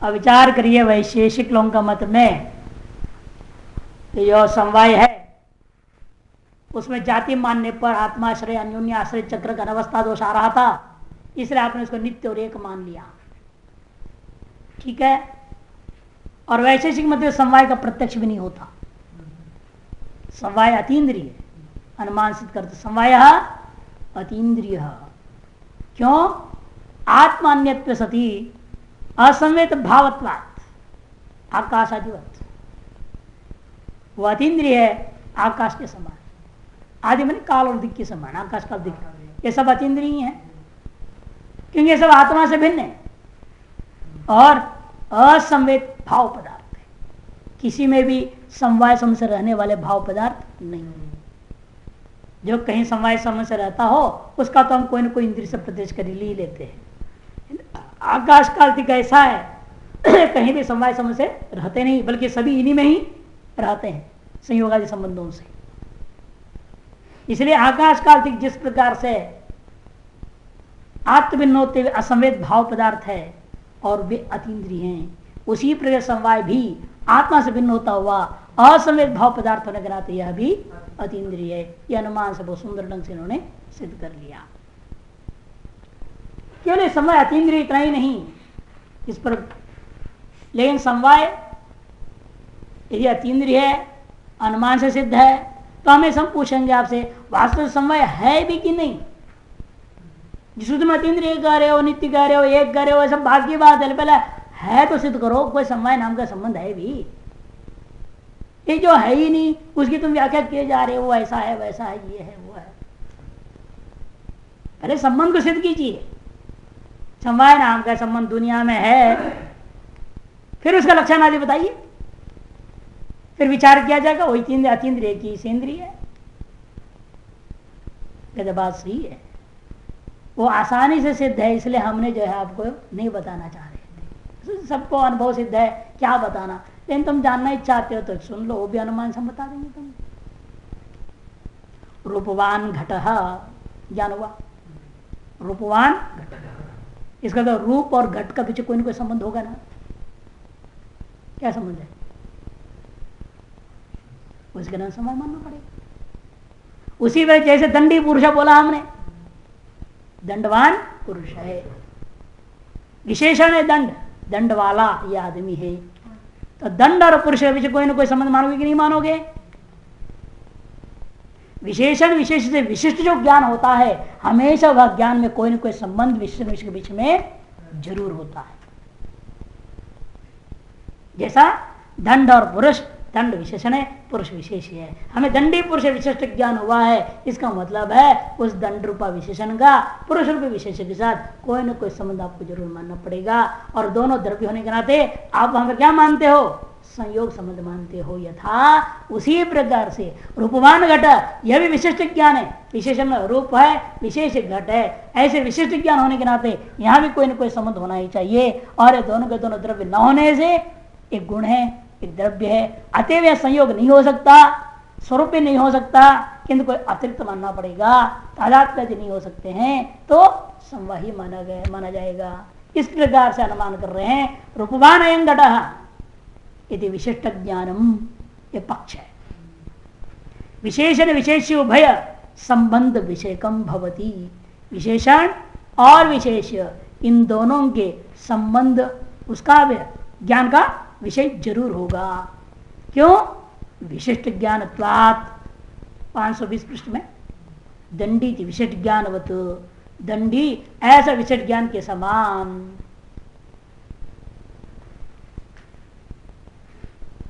अब विचार करिए वैशेषिक लोगों का मत में जो समवाय है उसमें जाति मानने पर आत्माश्रय अन्योन्य आश्रय चक्र का अनवस्था दोष आ रहा था, इसलिए आपने उसको नित्य और एक मान लिया। ठीक है। और वैशेषिक मत में समवाय का प्रत्यक्ष भी नहीं होता, समवाय अतीन्द्रिय अनुमान सिद्ध करते समवाय अतीन्द्रिय। क्यों? आत्मान्यत्व सती असंवेत भावत्वात् आकाशादिवत, वह अतीन्द्रिय है आकाश के समान। आदि मैंने काल और दिक के समान, आकाश काल दिक, ये सब अतीन्द्रिय है क्योंकि ये सब आत्मा से भिन्न है और असंवेत भाव पदार्थ है। किसी में भी समवाय समझ से रहने वाले भाव पदार्थ नहीं है। जो कहीं समवाय समझ से रहता हो उसका तो हम कोई ना कोई इंद्रिय से प्रत्यक्ष कर ही लेते हैं। आकाश काल दिक ऐसा है कहीं भी समवाय समझ से रहते नहीं, बल्कि सभी इन्हीं में ही रहते हैं संयोग आदि संबंधों से। इसलिए आकाश काल दिक जिस प्रकार से आत्मभिन्न होते हुए असंवेद भाव पदार्थ है और वे अतीन्द्रिय हैं, उसी प्रकार समवाय भी आत्मा से भिन्न होता हुआ असंवेद भाव पदार्थ होने के नाते यह भी अतीन्द्रिय है। यह अनुमान से बहुत सुंदर ढंग से इन्होंने सिद्ध कर लिया। केवल समवाय अतीन्द्रिय इतना ही नहीं इस पर, लेकिन समवाय यदि अतीन्द्रिय है अनुमान से सिद्ध है तो हमें सब पूछेंगे आपसे वास्तव समवाय है भी कि नहीं। जिस तुम अतीन्द्रिय कह रहे हो, नित्य कह रहे हो, एक कह रहे हो, सब बात की बात है। पहले है तो सिद्ध करो कोई समवाय नाम का संबंध है भी। ये जो है ही नहीं उसकी तुम व्याख्या किए जा रहे हो, ऐसा है वैसा है ये है वो है। पहले संबंध को सिद्ध कीजिए। समवाय नाम का संबंध दुनिया में है, फिर उसका लक्षण आदि बताइए, फिर विचार किया जाएगा वही अतीन्द्रिय की सेंद्रिय है। कहते बात सही है, वो आसानी से सिद्ध है, इसलिए हमने जो है आपको नहीं बताना चाह रहे थे। सबको अनुभव सिद्ध है, क्या बताना, लेकिन तुम जानना ही चाहते हो तो सुन लो, वो भी अनुमान से हम बता देंगे तुम। रूपवान घटः ज्ञान हुआ, रूपवान घट, इसका तो रूप और घट का पीछे कोई ना कोई संबंध होगा ना। क्या संबंध है? उसके नाम समय मानना पड़ेगा। उसी वजह जैसे दंडी पुरुष बोला हमने, दंडवान पुरुष है, विशेषण है दंड, दंड वाला यह आदमी है। तो दंड और पुरुष के बीच कोई ना कोई संबंध मानोगे कि नहीं मानोगे? विशेषण विशेष से विशिष्ट जो ज्ञान होता है हमेशा वह ज्ञान में कोई ना कोई संबंध विशेषण विशेष के बीच में जरूर होता है। जैसा दंड और पुरुष, दंड विशेषण है, पुरुष विशेष है। हमें दंडी पुरुष विशिष्ट ज्ञान हुआ है, इसका मतलब है उस दंड रूपा विशेषण का पुरुष रूपी विशेषण के साथ कोई न कोई संबंध आपको जरूर मानना पड़ेगा। और दोनों द्रव्य होने के नाते आप हमें क्या मानते हो? संयोग संबंध मानते हो। यथा उसी प्रकार से रूपवान घट, यह भी विशिष्ट ज्ञान है, विशेषण रूप है, विशेष घट है। ऐसे विशिष्ट ज्ञान होने के नाते यहाँ भी कोई न कोई संबंध होना ही चाहिए। और दोनों के दोनों द्रव्य न होने से एक गुण है, एक द्रव्य है, अतएव संयोग नहीं हो सकता, स्वरूप भी नहीं हो सकता, किंतु कोई अतिरिक्त मानना पड़ेगा, तादात्म्य नहीं हो सकते हैं तो समवाही माना जाएगा। इस प्रकार से अनुमान कर रहे हैं। रूपवान अयं घटः यदि विशिष्ट ज्ञानम, ये पक्ष है। विशेषण विशेष उभय संबंध विषयकम भवति, विशेषण और विशेष इन दोनों के संबंध उसका ज्ञान का विषय जरूर होगा। क्यों? विशिष्ट ज्ञानत्वात् 520 पृष्ठ में दंडी थी विशिष्ट ज्ञानवत, दंडी ऐसा विशिष्ट ज्ञान के समान।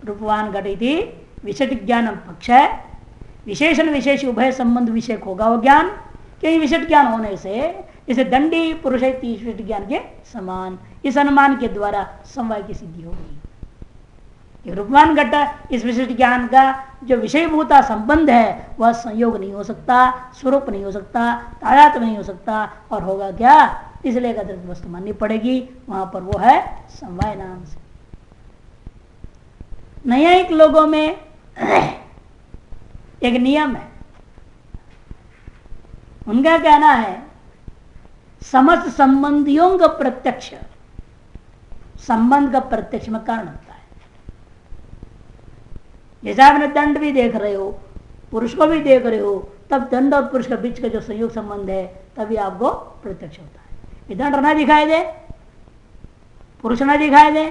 रूपवान घटिति विशिष्ट ज्ञान पक्ष है, विशेषण विशेष उभय संबंध विषय होगा वो ज्ञान। क्योंकि विशिष्ट ज्ञान होने से इसे दंडी पुरुष विशिष्ट ज्ञान के समान, इस अनुमान के द्वारा समवाय की सिद्धि होगी। रूपवान घट इस विशिष्ट ज्ञान का जो विषयभूता संबंध है वह संयोग नहीं हो सकता, स्वरूप नहीं हो सकता, तादात्म्य नहीं हो सकता, और होगा क्या? इसलिए एक अतिरिक्त वस्तु माननी पड़ेगी, वहां पर वो है समवाय नाम से। न्यायिक लोगों में एक नियम है, उनका कहना है समस्त संबंधियों का प्रत्यक्ष संबंध का प्रत्यक्ष में कारण होता है। जैसे आपने दंड भी देख रहे हो, पुरुष को भी देख रहे हो, तब दंड और पुरुष के बीच का जो संयोग संबंध है तभी आपको प्रत्यक्ष होता है। ये दंड ना दिखाई दे, पुरुष ना दिखाई दे,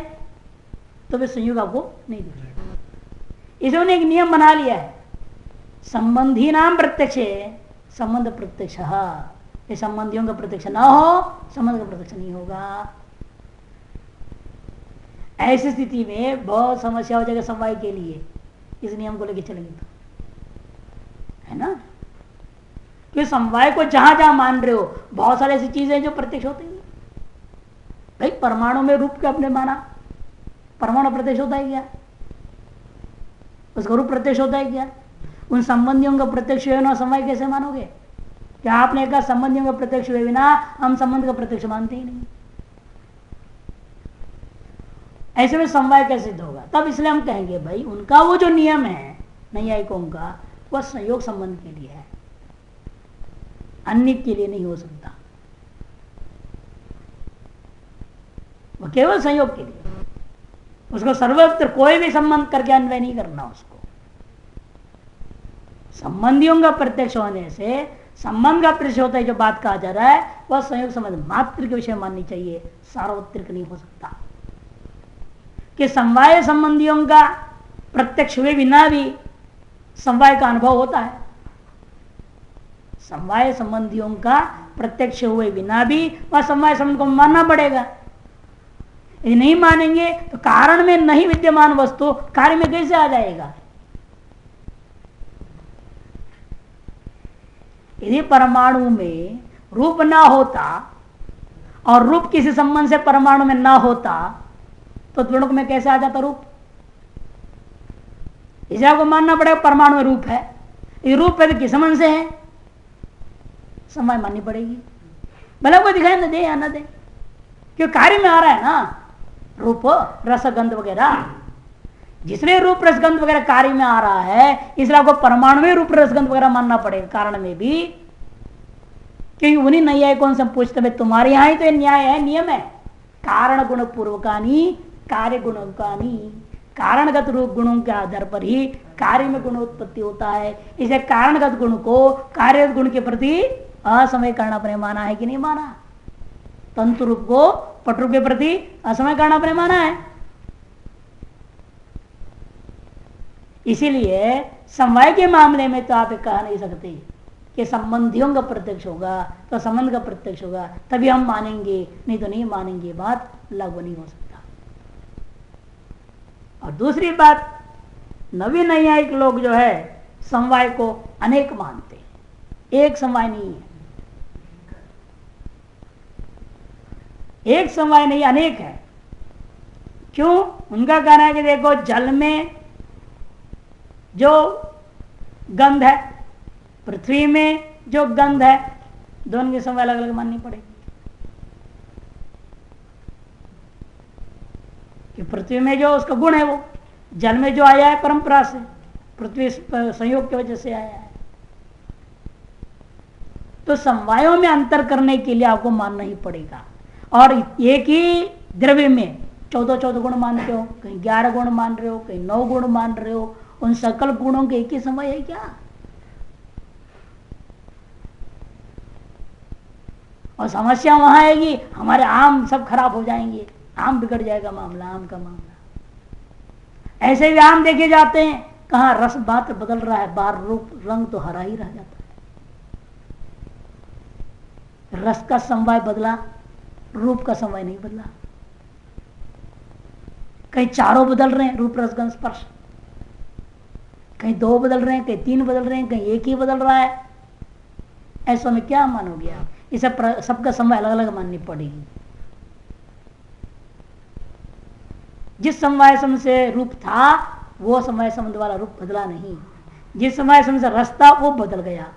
तो वे संयोग आपको नहीं दिखेगा। इसने एक नियम बना लिया है, संबंधी नाम प्रत्यक्ष संबंध प्रत्यक्ष। ये संबंधियों का प्रत्यक्ष ना हो, संबंध का प्रत्यक्ष नहीं होगा। ऐसी स्थिति में बहुत समस्या हो जाएगा समवाय के लिए, इस नियम को लेकर चलेंगे तो, है ना। कि समवाय को जहां जहां मान रहे हो, बहुत सारी ऐसी चीजें जो प्रत्यक्ष होती है। भाई परमाणु में रूप के अपने माना, परमाणु प्रत्यक्ष होता है क्या? उसका रूप प्रत्यक्ष होता है क्या? उन संबंधियों का प्रत्यक्ष हुए ना समवाय कैसे मानोगे? क्या आपने कहा संबंधियों का प्रत्यक्ष हुए बिना हम संबंध का प्रत्यक्ष मानते ही नहीं। ऐसे में समवाय कैसे सिद्ध होगा? तब इसलिए हम कहेंगे भाई उनका वो जो नियम है नैयायिकों का, वह संयोग संबंध के लिए है, अन्य के लिए नहीं हो सकता। वह केवल संयोग के लिए, उसको सर्वत्र कोई भी संबंध करके अन्वय नहीं करना। उसको संबंधियों का प्रत्यक्ष होने से संबंध का प्रत्यक्ष होता है, जो बात कहा जा रहा है वह संयोग संबंध मात्र के विषय माननी चाहिए, सार्वत्रिक नहीं हो सकता। कि समवाय संबंधियों का प्रत्यक्ष हुए बिना भी समवाय का अनुभव होता है। समवाय संबंधियों का प्रत्यक्ष हुए बिना भी वह समवाय संबंध को मानना पड़ेगा। यदि नहीं मानेंगे तो कारण में नहीं विद्यमान वस्तु कार्य में कैसे आ जाएगा? यदि परमाणु में रूप ना होता और रूप किसी संबंध से परमाणु में ना होता तो द्विणुक में कैसे आ जाता रूप? इसे आपको मानना पड़ेगा परमाणु में रूप है। ये रूप है तो किस संबंध से है? समवाय माननी पड़ेगी, भले कोई दिखाई न दे या न दे, क्यों कार्य में आ रहा है ना रूप रसगंध वगैरह। जिसमें रूप रसगंध वगैरह कार्य में आ रहा है, इसलिए आपको परमाणु में रूप रसगंध वगैरह मानना पड़ेगा कारण में भी। क्योंकि उन्हीं नैयायिकों कौन से पूछते भाई तुम्हारे यहां ही तो न्याय है, नियम है, कारण गुण पूर्वकानी कार्य गुणोकानी, कारणगत रूप गुणों के आधार पर ही कार्य में गुण उत्पत्ति होता है। इसे कारणगत गुण को कार्यगत गुण के प्रति असमय कारण अपने माना है कि नहीं माना? तंतु रूप को पट रूप के प्रति असमय कारण अपने माना है। इसीलिए समवाय के मामले में तो आप कह नहीं सकते कि संबंधियों का प्रत्यक्ष होगा तो संबंध का प्रत्यक्ष होगा तभी हम मानेंगे, नहीं तो नहीं मानेंगे, बात लागू नहीं हो सकता। और दूसरी बात, नवीन नैयायिक लोग जो है समवाय को अनेक मानते हैं, एक समवाय नहीं है। एक समवाय नहीं, अनेक है। क्यों? उनका कहना है कि देखो जल में जो गंध है, पृथ्वी में जो गंध है, दोनों की समवाय अलग अलग माननी पड़ेगी। कि पृथ्वी में जो उसका गुण है वो जल में जो आया है परंपरा से, पृथ्वी संयोग की वजह से आया है। तो समवायों में अंतर करने के लिए आपको मानना ही पड़ेगा। और एक ही द्रव्य में 14 गुण मानते हो, कहीं 11 गुण मान रहे हो, कहीं 9 गुण मान रहे हो, उन सकल गुणों के एक ही समवाय है क्या? और समस्या वहां आएगी, हमारे आम सब खराब हो जाएंगे, आम बिगड़ जाएगा मामला, आम का मामला। ऐसे भी आम देखे जाते हैं, कहां रस मात्र बदल रहा है, बाहर रूप रंग तो हरा ही रह जाता है। रस का समवाय बदला, रूप का समवाय नहीं बदला। कहीं चारों बदल रहे हैं, रूप रसगंध स्पर्श, कहीं 2 बदल रहे हैं, कहीं 3 बदल रहे हैं, कहीं एक ही बदल रहा है। ऐसा में क्या मानोगे आप? इसे सबका समवाय अलग अलग माननी पड़ेगी। जिस समवाय संबंध से रूप था वो समवाय संबंध वाला रूप बदला नहीं, जिस समवाय संबंध से रस था वो बदल गया।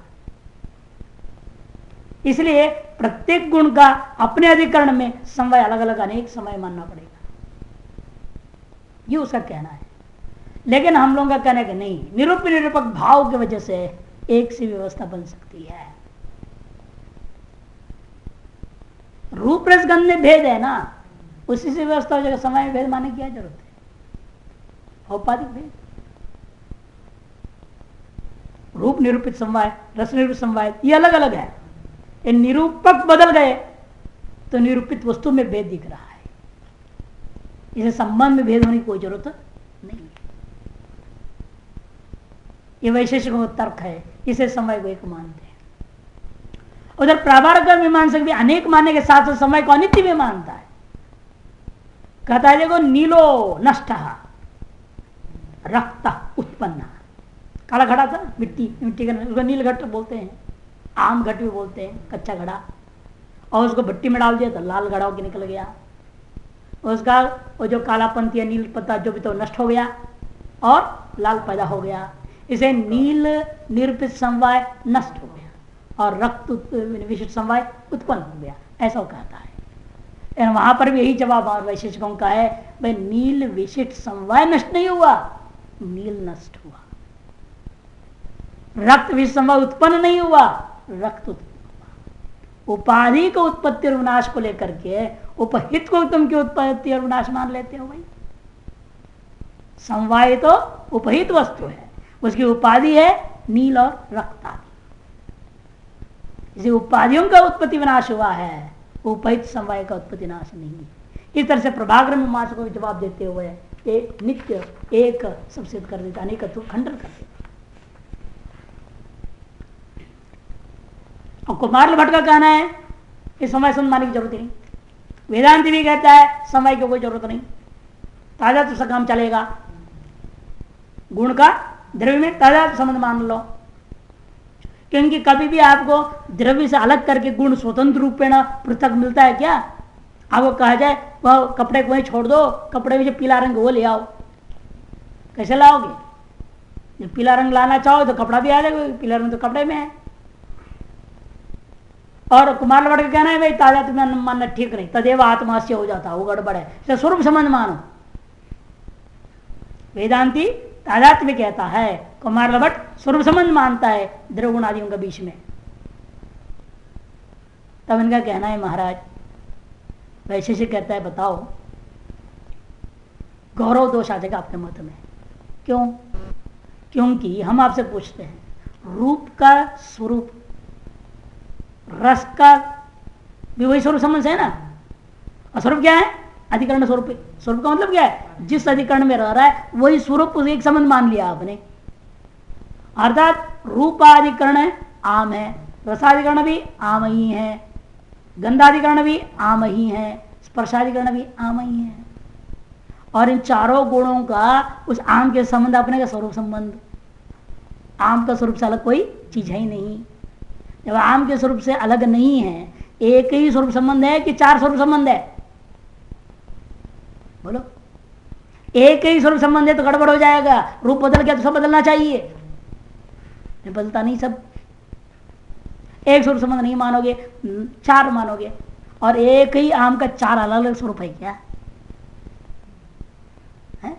इसलिए प्रत्येक गुण का अपने अधिकरण में समवाय अलग अलग अनेक समय मानना पड़ेगा, ये उसका कहना है। लेकिन हम लोगों का कहना है कि नहीं, निरूप निरूपक भाव की वजह से एक सी व्यवस्था बन सकती है। रूप रसगंध में भेद है ना, उसी से व्यवस्था हो जाएगा। समय में भेद मानने की क्या जरूरत है? औपाधिक भेद, रूप निरूपित समवाय, रस निरूपित समवाय, ये अलग अलग है। ये निरूपक बदल गए तो निरूपित वस्तु में भेद दिख रहा है। इसे संबंध में भेद होने की कोई जरूरत नहीं। ये वैशेषिकों का तर्क है, इसे समय को एक मानते हैं। उधर प्राभारक मीमांसक भी अनेक मानने के साथ साथ समय को अनित्य भी मानता है। कहता है देखो, नीलो नष्ट रक्त उत्पन्न, काला घड़ा था, मिट्टी का, उसको नील घट बोलते हैं, आम घट भी बोलते हैं, कच्चा घड़ा, और उसको भट्टी में डाल दिया तो लाल घड़ा होकर निकल गया। उसका वो जो कालापन या नील पत्ता जो भी तो नष्ट हो गया और लाल पैदा हो गया। इसे नील निरूपित समवाय नष्ट हो गया और रक्त विशिष्ट समवाय उत्पन्न हो गया, ऐसा कहता है। वहां पर भी यही जवाब वैशेषिकों का है, भाई नील विशिष्ट समवाय नष्ट नहीं हुआ, नील नष्ट हुआ। रक्त विशिष्ट समवाय उत्पन्न नहीं हुआ, रक्त उत्पन्न हुआ। उपाधि को उत्पत्ति और विनाश को लेकर के उपहित को तुम क्यों उत्पत्ति और विनाश मान लेते हो भाई? समवाय तो उपहित वस्तु है, उसकी उपाधि है नील और रक्त आदि। इसे उपाधियों का उत्पत्ति विनाश हुआ है, उपहित समवाय का उत्पत्ति नाश नहीं है। इस तरह से प्रभाकर में मास को जवाब देते हुए एक नित्य एक सब सिद्ध कर देता, अनेक खंडन कर देता। और कुमार भट्ट का कहना है इस समय मानने की जरूरत नहीं। वेदांति भी कहता है समय की कोई जरूरत नहीं, ताजा तो सब काम चलेगा। गुण का द्रव्य में ताजा संबंध मान लो, क्योंकि कभी भी आपको द्रव्य से अलग करके गुण स्वतंत्र रूपेण पृथक मिलता है क्या? आपको कहा जाए वह कपड़े को वहीं छोड़ दो, कपड़े में जो पीला रंग वो ले आओ, कैसे लाओगे? जब पीला रंग लाना चाहो तो कपड़ा भी आ जाएगा, पीला रंग तो कपड़े में है। और कुमार भट्ट का कहना है भाई ताजा तुम्हें मानना ठीक नहीं, तदेव आत्मा से हो जाता, वो गड़बड़ है, स्वरूप संबंध मानो। वेदांती तादात्म्य में कहता है, कुमार भट्ट स्वरूप संबंध मानता है द्रवगुण आदियों के बीच में। तब इनका कहना है महाराज वैशेषिक कहता है बताओ गौरव दोष आ जाएगा आपके मत में। क्यों? क्योंकि हम आपसे पूछते हैं रूप का स्वरूप, रस का भी वही स्वरूप संबंध है ना, और स्वरूप क्या है? अधिकरण स्वरूप। स्वरूप का मतलब क्या है? जिस अधिकरण में रह रहा है वही स्वरूप, एक संबंध मान लिया आपने। अर्थात रूपाधिकरण आम है, रसाधिकरण भी आम ही है, गंधाधिकरण भी आम ही है, स्पर्शाधिकरण भी आम ही है। और इन चारों गुणों का उस आम के संबंध अपने का स्वरूप संबंध। आम का स्वरूप से अलग कोई चीज है ही नहीं। जब आम के स्वरूप से अलग नहीं है, एक ही स्वरूप संबंध है कि चार स्वरूप संबंध है? बोलो, एक ही स्वरूप संबंध है तो गड़बड़ हो जाएगा। रूप बदल गया तो सब बदलना चाहिए, बदलता नहीं। सब एक स्वरूप संबंध नहीं मानोगे, चार मानोगे। और एक ही आम का चार अलग अलग स्वरूप है क्या है?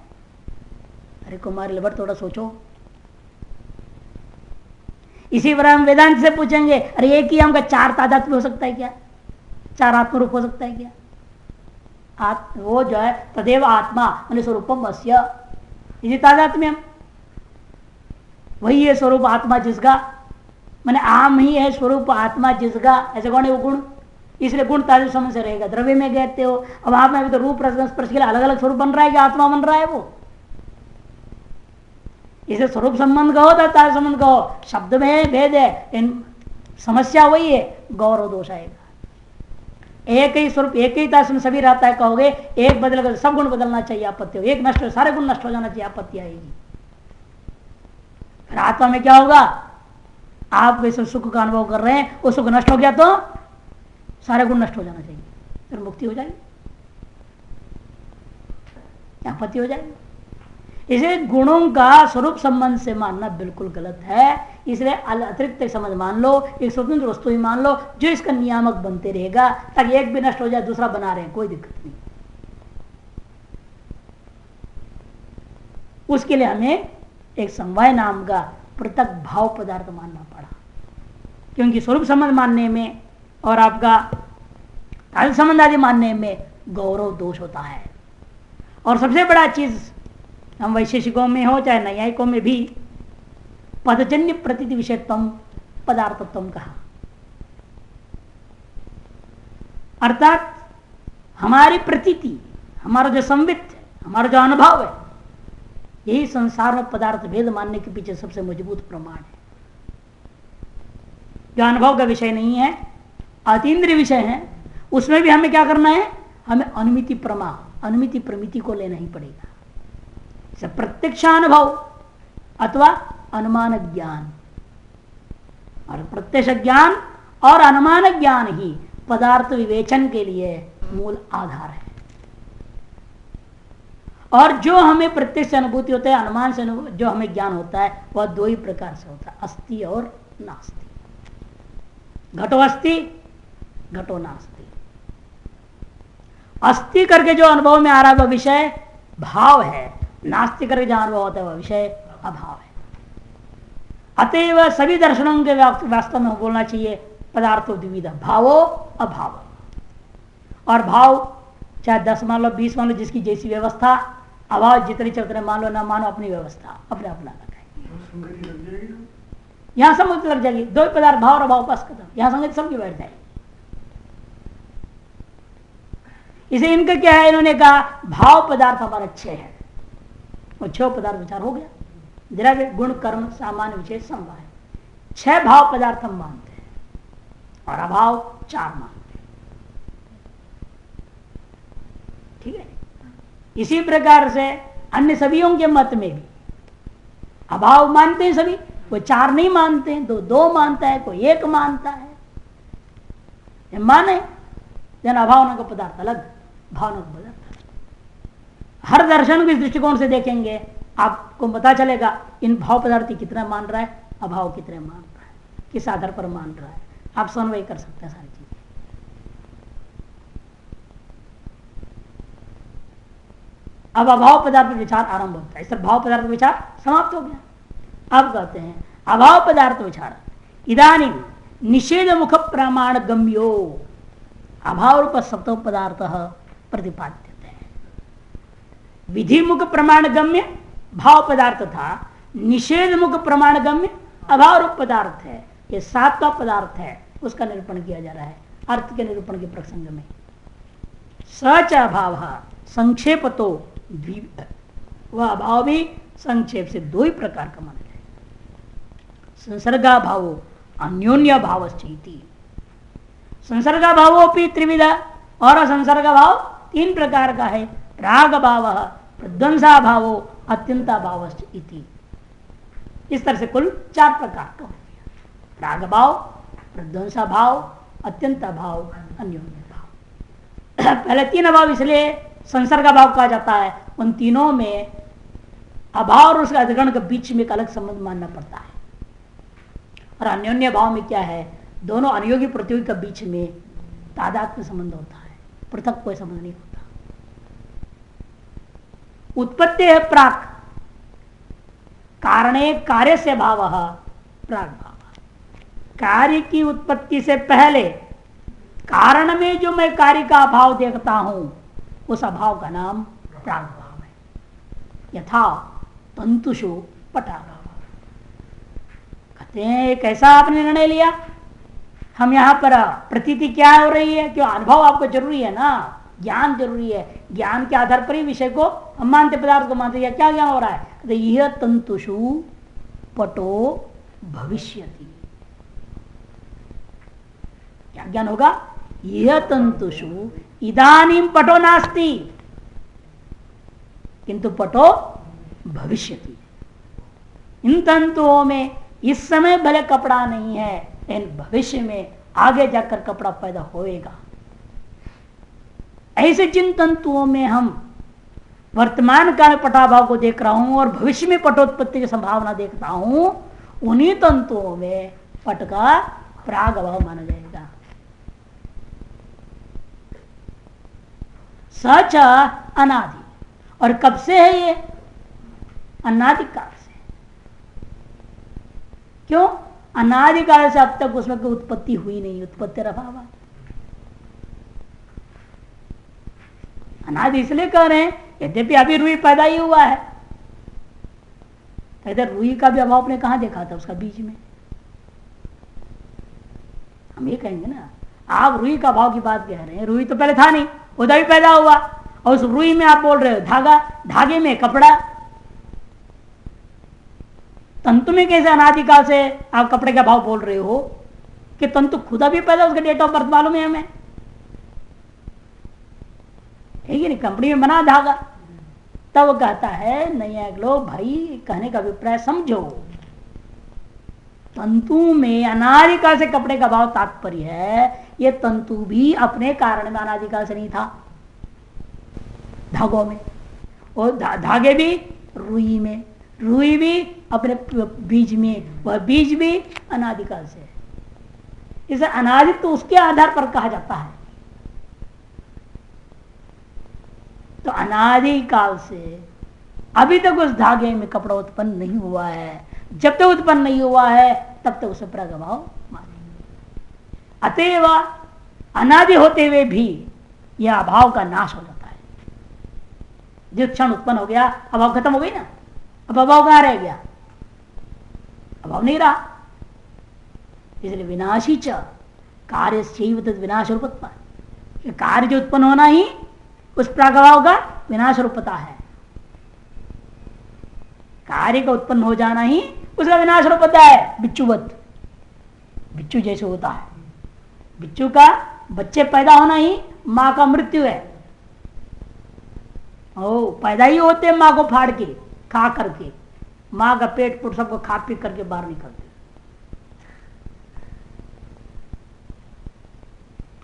अरे कुमार लिबट थोड़ा सोचो। इसी तरह हम वेदांत से पूछेंगे अरे एक ही आम का चार तादात्म्य हो सकता है क्या? चार आत्मरूप हो सकता है क्या? वो जो है तदेव आत्मा मैंने स्वरूपम अस्य, इसी तादात्म्य वही है स्वरूप आत्मा जिसका, मैंने आम ही है स्वरूप आत्मा जिसका। ऐसे कौन है वो गुण? इसलिए गुण तादात्म्य समझ से रहेगा। द्रव्य में कहते हो, अब आप में भी तो रूप रस स्पर्श के लिए अलग अलग स्वरूप बन रहा है कि आत्मा बन रहा है वो? इसे स्वरूप संबंध कहो तादात्म्य संबंध कहो, शब्द में भेद है, इन समस्या वही है, गौरव दोष आएगा। एक ही स्वरूप एक ही तादात्म्य में सभी रहता है कहोगे, एक बदल कर सब गुण बदलना चाहिए, आपत्ति हो। एक नष्ट सारे गुण नष्ट हो जाना चाहिए, आपत्ति आएगी। फिर आत्मा में क्या होगा? आप वैसे सुख का अनुभव कर रहे हैं, वो सुख नष्ट हो गया तो सारे गुण नष्ट हो जाना चाहिए, फिर मुक्ति हो जाएगी, आपत्ति हो जाएगी। इसे गुणों का स्वरूप संबंध से मानना बिल्कुल गलत है। इसलिए अतिरिक्त समझ मान लो, एक स्वतंत्र वस्तु ही मान लो जो इसका नियामक बनते रहेगा, ताकि एक भी नष्ट हो जाए दूसरा बना रहे, कोई दिक्कत नहीं। उसके लिए हमें एक समवाय नाम का पृथक भाव पदार्थ मानना पड़ा, क्योंकि स्वरूप संबंध मानने में और आपका तादात्म्य संबंध आदि मानने में गौरव दोष होता है। और सबसे बड़ा चीज, हम वैशेषिकों में हो चाहे नैयायिकों में भी, पदजन्य प्रतीति विषयत्वम पदार्थत्वम कहा। अर्थात हमारी प्रतीति, हमारा जो संवित है, हमारा जो अनुभव है, यही संसार में पदार्थ भेद मानने के पीछे सबसे मजबूत प्रमाण है। जो अनुभव का विषय नहीं है, अतीन्द्रिय विषय है, उसमें भी हमें क्या करना है? हमें अनुमिति प्रमा, अनुमिति प्रमिति को लेना ही पड़ेगा। प्रत्यक्ष अनुभव अथवा अनुमान ज्ञान, और प्रत्यक्ष ज्ञान और अनुमान ज्ञान ही पदार्थ विवेचन के लिए मूल आधार है। और जो हमें प्रत्यक्ष अनुभूति होता है, अनुमान से जो हमें ज्ञान होता है, वह दो ही प्रकार से होता है, अस्ति और नास्ति। घटो अस्ति, घटो नास्ति। अस्ति करके जो अनुभव में आ रहा है वह विषय भाव है, नास्ति करके जो अनुभव होता है वह विषय अभाव है। अतएव सभी दर्शनों के वास्तव में बोलना चाहिए पदार्थो द्विविधा, भावो अभाव। और भाव चाहे 10 मान लो, 20 मान लो, जिसकी जैसी व्यवस्था, अभाव जितने चलते मान लो ना मानो, अपनी व्यवस्था अपने अपना लगा है। यहां संगति लग जाएगी, दो ही पदार्थ भाव और अभाव पास खत्म, यहां संगति सबकी बैठ जाएगी। इसे इनका क्या है, इन्होंने कहा भाव पदार्थ हमारे 6 है, और 6 पदार्थ विचार हो गया। द्रव्य गुण कर्म सामान्य विशेष समवाय, 6 भाव पदार्थ हम मानते हैं और अभाव 4 मानते हैं। ठीक है। इसी प्रकार से अन्य सभीयों के मत में भी अभाव मानते हैं सभी, कोई 4 नहीं मानते हैं, 2 मानता है, कोई 1 मानता है। माने जन अभावना का पदार्थ अलग, भावना का पदार्थ अलग। हर दर्शन को इस दृष्टिकोण से देखेंगे, आपको पता चलेगा इन भाव पदार्थ कितना मान रहा है, अभाव कितने मान रहा है, किस आधार पर मान रहा है। आप समन्वय कर सकते हैं सारी चीजें। अब अभाव पदार्थ विचार आरंभ होता है, इस तरह भाव पदार्थ विचार समाप्त हो गया। अब कहते हैं अभाव पदार्थ विचार इदानीं निषेध मुख प्रमाण गम्यो अभाव रूप सप्तो पदार्थ प्रतिपाद्यते है। विधि मुख प्रमाण गम्य भाव पदार्थ था, निषेध मुख प्रमाण गम्य अभाव रूप पदार्थ है। ये 7वां पदार्थ है, उसका निरूपण किया जा रहा है अर्थ के निरूपण के प्रसंग में। सच अभाव संक्षेप तो वह अभाव भी संक्षेप से 2 ही प्रकार का माना जाए, संसर्गा भाव अन्योन्य भाव। संसर्गा भावोपि त्रिविधा, और संसर्गा भाव 3 प्रकार का है, राग भाव, प्रध्वंसा भावो, अत्यंता भाव इति। इस तरह से कुल 4 प्रकार का हो गया, राग भाव, प्रध्वंसा भाव, अत्यंता भाव, अन्योन्य भाव। पहले 3 अभाव इसलिए संसर्ग भाव कहा जाता है, उन तीनों में अभाव और उसके अधिकरण के बीच में एक अलग संबंध मानना पड़ता है। और अन्योन्य भाव में क्या है, दोनों अनुयोगी प्रतियोगी के बीच में तादात्म्य संबंध होता है, पृथक कोई संबंध नहीं होता। उत्पत्ति है प्राक, कारणे कार्य से भाव प्राग भाव। कार्य की उत्पत्ति से पहले कारण में जो मैं कार्य का अभाव देखता हूं, उस अभाव का नाम प्राग भाव है। यथा तंतुषु पटाभाव। कहते हैं कैसा आपने निर्णय लिया, हम यहां पर प्रतीति क्या हो रही है, क्यों अनुभव आपको जरूरी है ना, ज्ञान जरूरी है, ज्ञान के आधार पर ही विषय को हम मानते, पदार्थ को मानते हैं। क्या ज्ञान हो रहा है, कहते यह तंतुषु पटो भविष्यति। क्या ज्ञान होगा, यह तंतुषु इदानीं पटो नास्ति किंतु पटो भविष्यति। इन तंतुओं में इस समय भले कपड़ा नहीं है, लेकिन भविष्य में आगे जाकर कपड़ा पैदा होएगा। ऐसे जिन तंतुओं में हम वर्तमान काल में पटाभाव को देख रहा हूं और भविष्य में पटोत्पत्ति की संभावना देखता हूं, उन्हीं तंतुओं में पट का प्राग अभाव माना जाएगा। सच अनादि, और कब से है ये, अनादिकाल से। क्यों, अनादिकाल से अब तक उसमें कोई उत्पत्ति हुई नहीं, उत्पत्ति अभाव। अनादि इसलिए कह रहे हैं, यद्यपि अभी रुई पैदा ही हुआ है, कहते रुई का भी अभाव आपने कहां देखा था उसका बीज में? हम ये कहेंगे ना, आप रुई का भाव की बात कह रहे हैं, रुई तो पहले था नहीं, उधर भी पैदा हुआ, और उस रुई में आप बोल रहे हो धागा, धागे में कपड़ा, तंतु में कैसे अनादिकाल से आप कपड़े का भाव बोल रहे हो कि तंतु खुदा भी पैदा, उसका डेट ऑफ बर्थ मालूम है हमें, ठीक है नहीं, कंपनी में बना धागा। तब वो कहता है नहीं लोग भाई, कहने का अभिप्राय समझो, तंतु में अनादिकाल से कपड़े का भाव तात्पर्य है, ये तंतु भी अपने कारण में अनादिकाल से नहीं था, धागों में, और धागे भी रुई में, रुई भी अपने बीज में, वह बीज भी अनादिकाल से है। इसे अनादि तो उसके आधार पर कहा जाता है। तो अनादिकाल से अभी तक उस धागे में कपड़ा उत्पन्न नहीं हुआ है, जब तक उत्पन्न नहीं हुआ है तब तक उसे प्रागभाव मानेंगे। अतएव अनादि होते हुए भी यह अभाव का नाश हो जाता है। जिस क्षण उत्पन्न हो गया अभाव खत्म हो गई ना, अब अभाव कहां रह गया? अभाव नहीं रहा। इसलिए विनाशी च कार्य विनाश रूपत्व, कार्य जो उत्पन्न होना ही उस प्रागभाव का विनाश रूपता है, कार्य का उत्पन्न हो जाना ही उसका विनाश रूपता है। बिच्छुवत, बिच्छू जैसे होता है, बिच्छू का बच्चे पैदा होना ही मां का मृत्यु है। ओ पैदा ही होते मां को फाड़ के खा करके, मां का पेट पुट सबको खा पी करके बाहर निकलते।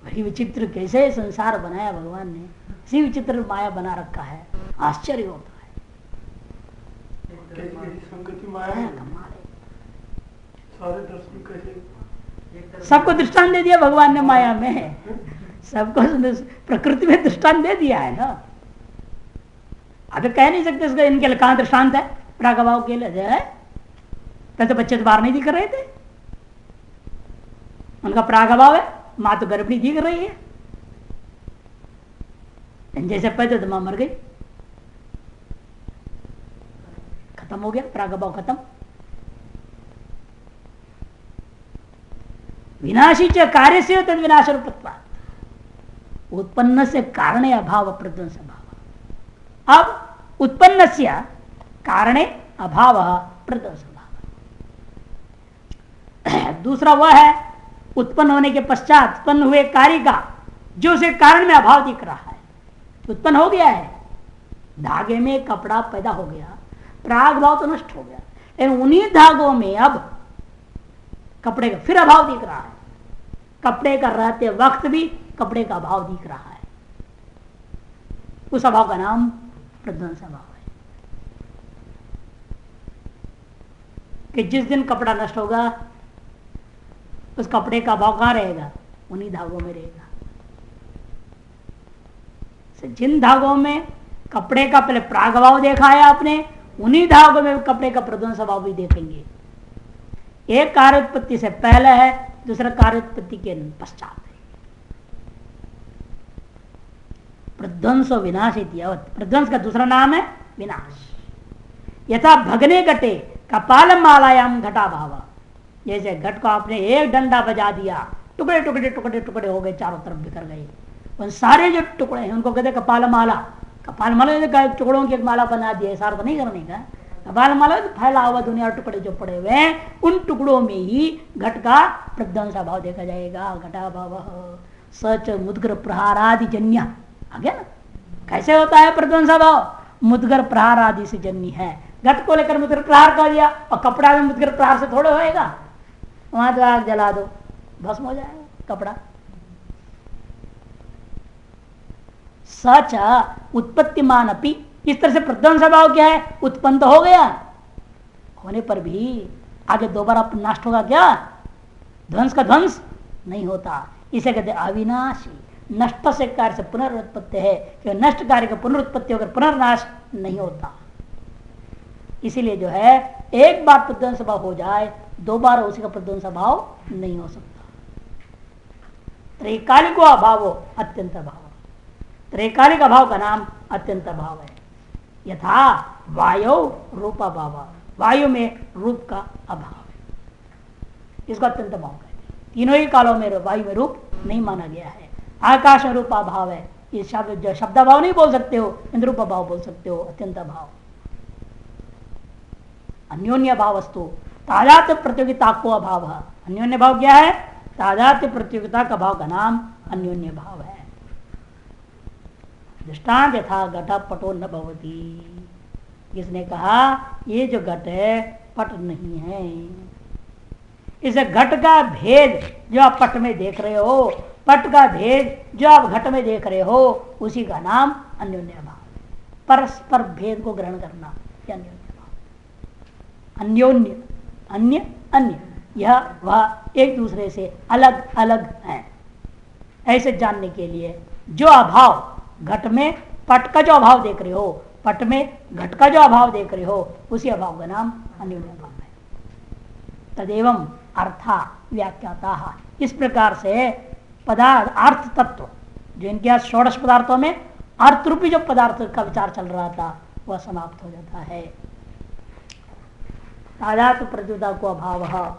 बड़ी विचित्र कैसे संसार बनाया भगवान ने, इसी विचित्र माया बना रखा है, आश्चर्य होता है। सबको दृष्टांत दे दिया भगवान ने माया में, सबको प्रकृति में दृष्टांत दे दिया है ना। अभी कह नहीं सकते इसका, इनके लिए कहां दृष्टांत है प्रागभाव के लिए है? तो बच्चे तो बाहर नहीं दिख रहे थे, उनका प्रागभाव है, मां तो गर्भिणी दिख रही है, जैसे पैदा तो मां मर गई, खत्म हो गया प्रागभाव, खत्म। विनाशी च कार्य से तद विनाश रूपत्वात्, उत्पन्न से कारण अभाव प्रध्वंस भाव। अब उत्पन्न से कारणे अभाव प्रध्वंस भाव। दूसरा वह है उत्पन्न होने के पश्चात उत्पन्न हुए कार्य का जो उसे कारण में अभाव दिख रहा है। उत्पन्न हो गया है, धागे में कपड़ा पैदा हो गया, प्राग भाव तो नष्ट हो गया, लेकिन उन्हीं धागों में अब कपड़े का फिर अभाव दिख रहा है। कपड़े का रहते वक्त भी कपड़े का अभाव दिख रहा है, उस अभाव का नाम प्रध्वंस भाव है। कि जिस दिन कपड़ा नष्ट होगा उस कपड़े का अभाव कहां रहेगा? उन्हीं धागों में रहेगा। जिन धागों में कपड़े का पहले प्रागभाव देखा है आपने, उन्हीं धागों में कपड़े का प्रध्वंस भाव भी देखेंगे। एक कार्योत्पत्ति से पहले है, दूसरा कार्योत्पत्ति के पश्चात है। प्रध्वंस विनाश इतिवत, प्रध्वंस का दूसरा नाम है विनाश। यथा भगने घटे कपाल मालायाम घटा भाव, जैसे घट को आपने एक डंडा बजा दिया, टुकड़े टुकड़े टुकड़े टुकड़े हो गए, चारों तरफ बिखर गए। उन सारे जो टुकड़े हैं उनको कहते कपाल माला। कपाल माला टुकड़ों की एक माला बना दिया, सारा तो नहीं करने का। कपाल माला तो फैला हुआ दुनिया टुकड़े जो पड़े हुए हैं, उन टुकड़ों में ही घट का प्रध्वंस भाव देखा जाएगा। घटा भाव सच मुद्गर प्रहारादि जन्य आ गया ना। कैसे होता है प्रध्वंस भाव? मुद्गर प्रहार आदि से जन्य है। घट को लेकर मुद्गर प्रहार कर दिया और कपड़ा में मुद्गर प्रहार से थोड़े होएगा, वहां तो आग जला दो भस्म हो जाएगा कपड़ा। सच उत्पत्तिमान अपि, इस तरह से प्रध्वंस भाव क्या है? उत्पन्न तो हो गया, होने पर भी आगे दोबारा नष्ट होगा क्या? ध्वंस का ध्वंस नहीं होता। इसे कहते अविनाशी। नष्ट से कार्य से पुनरुत्पत्ति है कि नष्ट कार्य का पुनरुत्पत्ति होकर पुनर्नाश नहीं होता। इसीलिए जो है एक बार प्रध्वंस भाव हो जाए, दोबारा उसी का प्रध्वंस भाव नहीं हो सकता। त्रैकालिको अभाव अत्यंत अभाव। त्रैकालिक अभाव का नाम अत्यंत अभाव है। यथा वायु रूप अभाव, वायु में रूप का अभाव है, इसको अत्यंत अभाव कहते हैं। तीनों ही कालों में वायु में रूप नहीं माना गया है। आकाश में रूप अभाव है, ये शब्द शब्द अभाव नहीं बोल सकते हो, किंतु रूप अभाव बोल सकते हो, अत्यंत अभाव। अन्योन्य भाव वस्तु तादात्म्य प्रतियोगिता को अभाव है। अन्योन्य भाव क्या है? तादात्म्य प्रतियोगिता का भाव का नाम अन्योन्य भाव है। दृष्टांत यथा घट पटो न भवती, किसने कहा ये जो घट है पट नहीं है। इस घट का भेद जो आप पट में देख रहे हो, पट का भेद जो आप घट में देख रहे हो, उसी का नाम अन्योन्य भाव। परस्पर भेद को ग्रहण करना अन्योन्य भाव। अन्योन्य अन्य अन्य, यह वह एक दूसरे से अलग अलग हैं, ऐसे जानने के लिए जो अभाव घट में पट का जो अभाव देख रहे हो, पट में घट का जो अभाव देख रहे हो, उसी अभाव का नाम अन्योन्य भाव है। तदेवं अर्था व्याख्याता, इस प्रकार से पदार्थ अर्थ तत्व जो इनके यहाँ षोडश पदार्थों में अर्थ रूपी जो पदार्थ का विचार चल रहा था वह समाप्त हो जाता है। तादात्म्य प्रतियोगिता को अभाव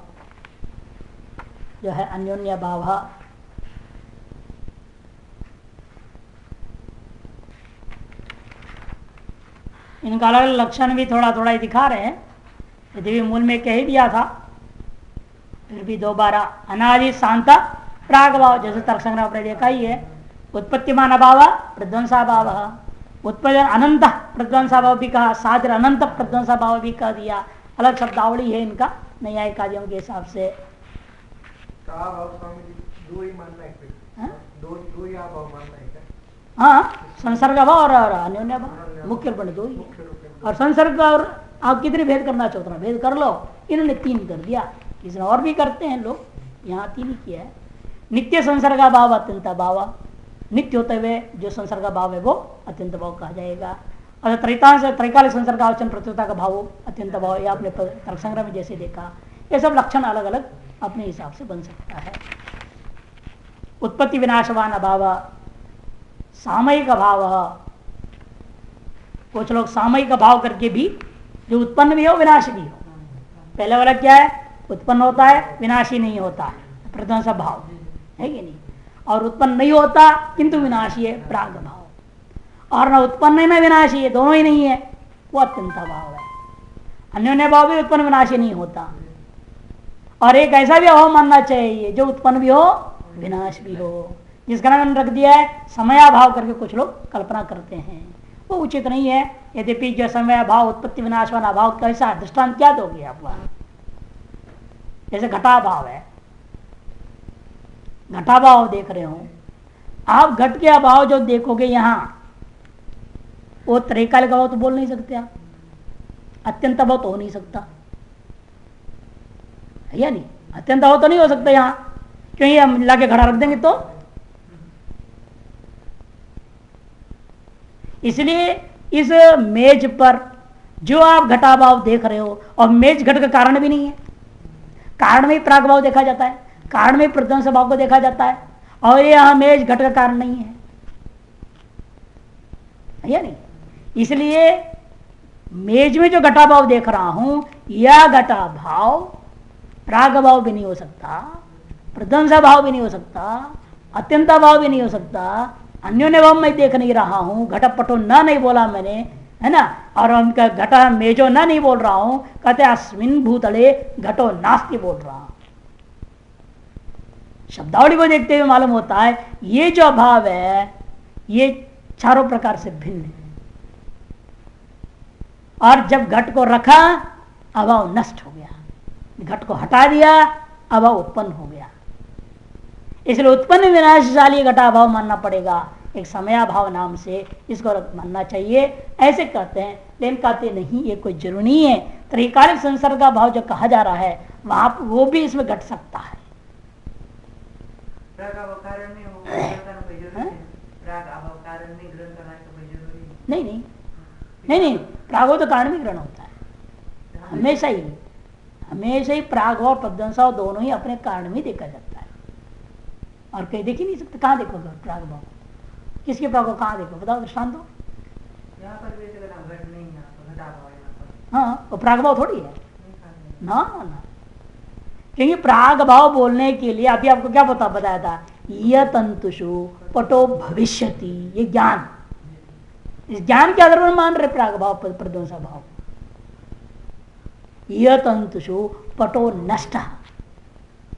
जो है अन्योन्य भाव, इनका अलग लक्षण भी थोड़ा थोड़ा ही दिखा रहे हैं। यदि मूल में कह ही दिया था, फिर भी दोबारा अनादि शांता प्राग भाव, जैसे तर्क संग्रह आपने देखा ही है। उत्पत्तिमान अभाव प्रध्वंसाभाव, उत्पत्ति अनंत प्रध्वंसाभाव भी कहा, सादर अनंत प्रध्वंसाभाव भी कह दिया। अलग शब्दावली है इनका न्यायिक कार्यों के हिसाब से। हाँ, संसर्ग भाव और अन्योन्य भाव मुख्य रूप दो ही है। और संसर्ग और आप कितने भेद करना चाहते हो, भेद कर लो। इन्होंने 3 कर दिया, किसी और भी करते हैं लोग, यहाँ 3 ही किया है। नित्य संसर्ग भाव अत्यंत भाव, नित्य होते हुए जो संसर्ग भाव है वो अत्यंत भाव कहा जाएगा। और त्रैकालिक संसर्ग आवचन प्रतियोगिता का भाव अत्यंत भाव, या आपने तर्क संग्रह में जैसे देखा, ये सब लक्षण अलग अलग अपने हिसाब से बन सकता है। उत्पत्ति विनाशवान अभाव, सामयिक अभाव, कुछ लोग सामयिक अभाव करके भी जो उत्पन्न भी हो विनाश भी हो। पहले वाला क्या है? उत्पन्न होता है विनाशी नहीं होता, प्रध्वंस भाव है कि नहीं। और उत्पन्न नहीं होता किंतु विनाशी है, प्राग भाव। और न उत्पन्न है न विनाशी है, दोनों ही नहीं है, वो अत्यंत भाव है। अन्योन्य भाव भी उत्पन्न विनाशी नहीं होता। और एक ऐसा भी अभाव मानना चाहिए जो उत्पन्न भी हो विनाश भी हो, जिसका नाम रख दिया है समयाभाव करके कुछ लोग कल्पना करते हैं, वो उचित नहीं है। यद्यपि जो समयाभाव उत्पत्ति विनाशवान अभाव कैसा दृष्टांत क्या दोगे आप वहां? जैसे घटाभाव है, घटाभाव देख रहे हो आप, घट के अभाव जो देखोगे यहां, वो त्रैकालिक अभाव तो बोल नहीं सकते आप, अत्यंत अभाव तो हो नहीं सकता, या नहीं? अत्यंत अभाव तो नहीं हो सकता यहां, क्यों? ये हम लाके घड़ा रख देंगे तो। इसलिए इस मेज पर जो आप घटाभाव देख रहे हो, और मेज घट का कारण भी नहीं है, कारण में प्राग भाव देखा जाता है, कारण में प्रध्वंस भाव को देखा जाता है, और यह मेज घट का कारण नहीं है, या नहीं? इसलिए मेज में जो घटाभाव देख रहा हूं, यह घटाभाव प्राग भाव भी नहीं हो सकता, प्रध्वंस भाव भी नहीं हो सकता, अत्यंत भाव भी नहीं हो सकता, अन्योन्य भाव मैं देख नहीं रहा हूं। घटपटो न नहीं बोला मैंने, है ना। और उनका घटा मेजो न नहीं बोल रहा हूं, कहते अस्मिन भूतले घटो नास्ति बोल रहा हूं। शब्दावली को देखते हुए मालूम होता है ये जो अभाव है ये चारों प्रकार से भिन्न है। और जब घट को रखा अभाव नष्ट हो गया, घट को हटा दिया अभाव उत्पन्न हो गया। इसलिए उत्पन्न विनाशशाली घटाभाव मानना पड़ेगा, एक समयाभाव नाम से इसको मानना चाहिए, ऐसे कहते हैं। लेकिन कहते नहीं, ये कोई जरूरी नहीं है। त्रैकालिक संसर्ग का भाव जो कहा जा रहा है वहां वो भी इसमें घट सकता है। नहीं नहीं नहीं नहीं, प्रागो तो कारण में ग्रहण होता है हमेशा ही, हमेशा ही प्राग और प्रध्वंसा दोनों ही अपने कारण में देखा जाता है, और कहीं देख ही नहीं सकते। कहाँ देखोगे प्राग भाव? किसके प्राग भाव कहाँ देखो, बताओ दृष्टांत दो। हाँ वो प्राग भाव थोड़ी है ना ना, क्योंकि प्राग भाव बोलने के लिए अभी आपको क्या बताया था, यह तंतुषु पटो भविष्यति, ये ज्ञान, इस ज्ञान के आधार पर मान रहे प्राग भाव प्रध्वंसा भाव। यह तंतुषु पटो नष्ट,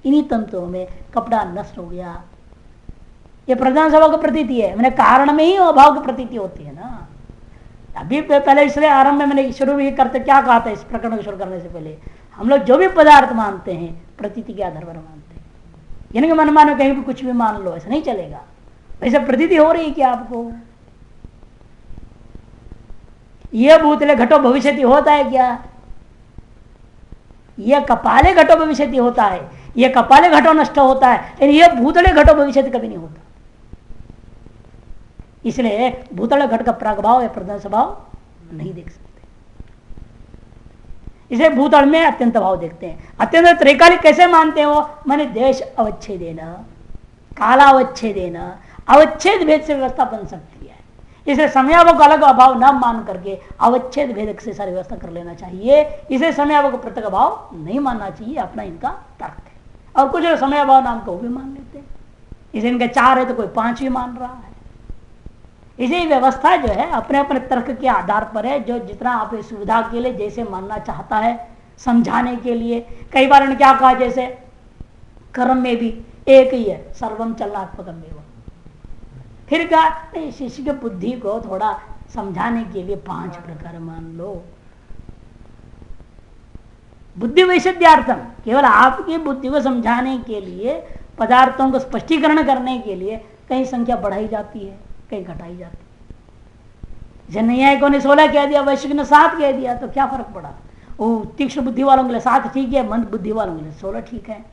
इन्हीं तंतुओं में कपड़ा नष्ट हो गया, ये प्रधान स्वभाव की प्रतीति है। मैंने कारण में ही अभाव की प्रतीति होती है ना। अभी पहले इसलिए आरंभ में मैंने शुरू भी करते क्या कहा था, इस प्रकरण को शुरू करने से पहले हम लोग जो भी पदार्थ मानते हैं प्रतीति के आधार पर मानते हैं, यानी कि मनमान में कहीं भी कुछ भी मान लो, ऐसा नहीं चलेगा। वैसे प्रतीति हो रही है क्या आपको, यह भूतले घटो भविष्यति होता है क्या, यह कपाले घटो भविष्यति होता है, यह कपाले घटो नष्ट होता है, लेकिन यह भूतले घटो भविष्यति कभी नहीं होता। इसलिए भूतल घट का प्रागभाव या प्रधान स्वभाव नहीं देख सकते, इसलिए भूतल में अत्यंत भाव देखते हैं। अत्यंत त्रैकालिक कैसे मानते हैं वो, माने देश अवच्छेदेन, कालावच्छेदेन, अवच्छेद भेद से व्यवस्था बन सकती है। इसलिए समयावय को अलग अभाव न मान करके अवच्छेद भेद से सारी व्यवस्था कर लेना चाहिए। इसे समयावय को पृथक अभाव नहीं मानना चाहिए, अपना इनका तर्क है। और कुछ समयाभाव नाम को भी मान लेते हैं, इसे इनके 4 है तो कोई 5 भी मान रहा है। इसी व्यवस्था जो है अपने अपने तर्क के आधार पर है, जो जितना आप सुविधा के लिए जैसे मानना चाहता है समझाने के लिए। कई बार उन्होंने क्या कहा, जैसे कर्म में भी एक ही है, सर्वम चलनात्मकम एवं। फिर कहा नहीं, शिष्य की बुद्धि को थोड़ा समझाने के लिए 5 प्रकार मान लो। बुद्धि वैशिष्ट्यार्थम, केवल आपकी बुद्धि को समझाने के लिए, पदार्थों को स्पष्टीकरण करने के लिए कहीं संख्या बढ़ाई जाती है, कहीं घटाई जाती है। जैसे न्यायिकों ने 16 कह दिया, वैश्विक ने 7 कह दिया, तो क्या फर्क पड़ा। वो तीक्ष्ण बुद्धि वालों के लिए 7 ठीक है, मंद बुद्धि वालों के लिए 16 ठीक है।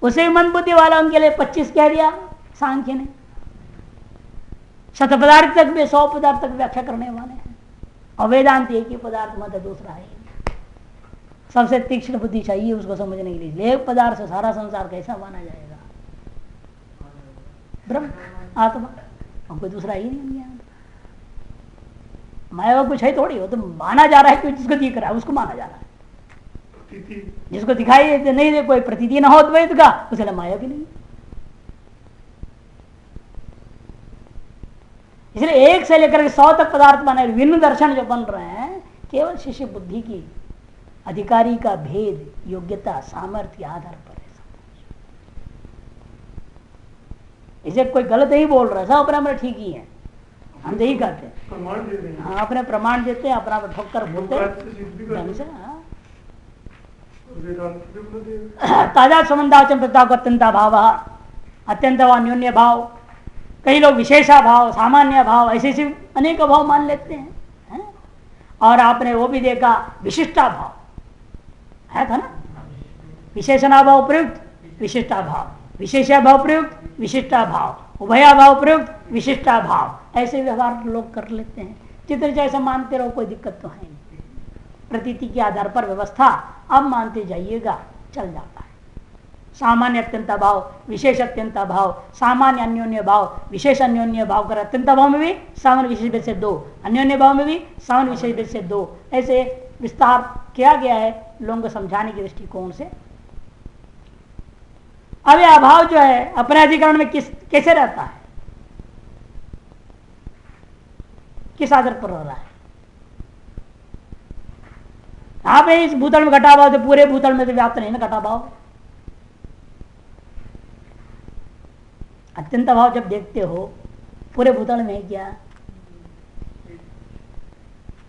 उसे मंद बुद्धि वालों के लिए 25 कह दिया सांख्य ने। 100 पदार्थ तक भी 100 पदार्थ तक व्याख्या करने वाले हैं, और वेदांत एक ही पदार्थ मत दूसरा है। सबसे तीक्ष्ण बुद्धि चाहिए उसको समझने के लिए। एक पदार्थ से सारा संसार कैसा माना जाएगा, ब्रह्म आत्मा, और कोई दूसरा ही नहीं है। माया कुछ है थोड़ी, हो तो माना जा रहा है, क्यों जिसको दिख रहा है उसको माना जा रहा है। जिसको दिखाई नहीं दे, कोई प्रतीति ना हो द्वैत का, उसके माया भी नहीं। इसलिए 1 से लेकर 100 तक पदार्थ बने, विभिन्न दर्शन जो बन रहे हैं, केवल शिष्य बुद्धि की अधिकारी का भेद, योग्यता, सामर्थ्य के आधार पर है। इसे कोई गलत नहीं बोल रहा है, सब अपना ठीक ही है, हम यही कहते हैं। हाँ, अपने प्रमाण देते हैं, अपना ठोकर बोलते हैं। ताजा संबंधाचम प्रताप अत्यंता भाव, अत्यंत व अन्योन्य भाव, कई लोग विशेषा भाव, सामान्य भाव, ऐसे ऐसे अनेक भाव मान लेते हैं। और आपने वो भी देखा विशिष्टा भाव है था ना, विशेषणा भाव प्रयुक्त विशिष्टा भाव, विशेषा भाव प्रयुक्त विशिष्टा भाव, उभया भाव प्रयुक्त विशिष्टा भाव, ऐसे व्यवहार लोग कर लेते हैं। जितने जैसा मानते रहो, कोई दिक्कत तो है नहीं। प्रतीति के आधार पर व्यवस्था अब मानते जाइएगा, चल जाता है। सामान्य अत्यंत भाव, विशेष अत्यंत भाव, सामान्य अन्योन्य भाव, विशेष अन्योन्य भाव कर, अत्यंत भाव में भी सामान्य विशेष भेद से 2, अन्योन्य भाव में भी सामान्य विशेष भेद से 2, ऐसे विस्तार किया गया है लोगों को समझाने के दृष्टिकोण से। अब यह अभाव जो है अपने अधिकरण में कैसे रहता है, किस आधार पर रह रहा है। आपने इस भूतल में घटा भाव, तो पूरे भूतल में तो व्याप्त नहीं ना घटा भाव। अत्यंत भाव जब देखते हो पूरे भूतल में क्या,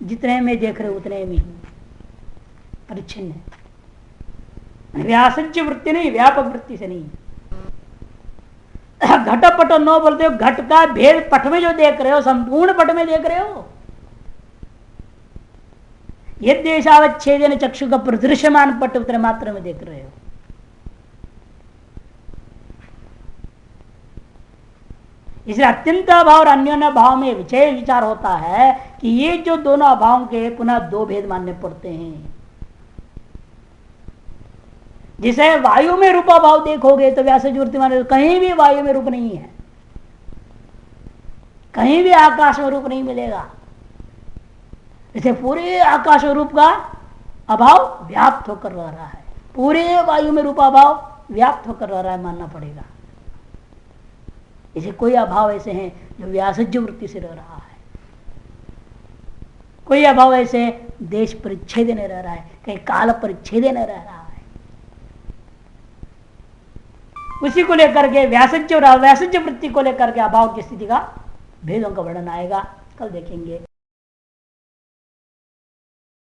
जितने में देख रहे उतने में ही परिच्छिन्न है। व्यासंच वृत्ति नहीं, व्यापक वृत्ति से नहीं। घटपट नो बोलते हो, घट का भेद पट में जो देख रहे हो, संपूर्ण पट में देख रहे हो। यदि देशावच्छेदन चक्षु का प्रदृश्यमान पट उतने मात्र में देख रहे हो। इसलिए अत्यंत अभाव और अन्योन्य भाव में विशेष विचार होता है कि ये जो दोनों अभावों के पुनः 2 भेद मानने पड़ते हैं। जिसे वायु में रूपा भाव देखोगे तो व्यास वृत्ति माने, कहीं भी वायु में रूप नहीं है। कहीं भी आकाश में रूप नहीं मिलेगा। इसे पूरे आकाश में रूप का अभाव व्याप्त होकर रह रहा है, पूरे वायु में रूप अभाव व्याप्त होकर रह रहा है, मानना पड़ेगा। इसे कोई अभाव ऐसे हैं जो व्यासज्य वृत्ति से रह रहा है, कोई अभाव ऐसे देश परिच्छेद नहीं रह रहा है, कहीं काल परिच्छेद नहीं रह रहा है। उसी को लेकर के व्यासज्य और अव्यासज्य वृत्ति को लेकर के अभाव की स्थिति का भेदों का वर्णन आएगा, कल देखेंगे।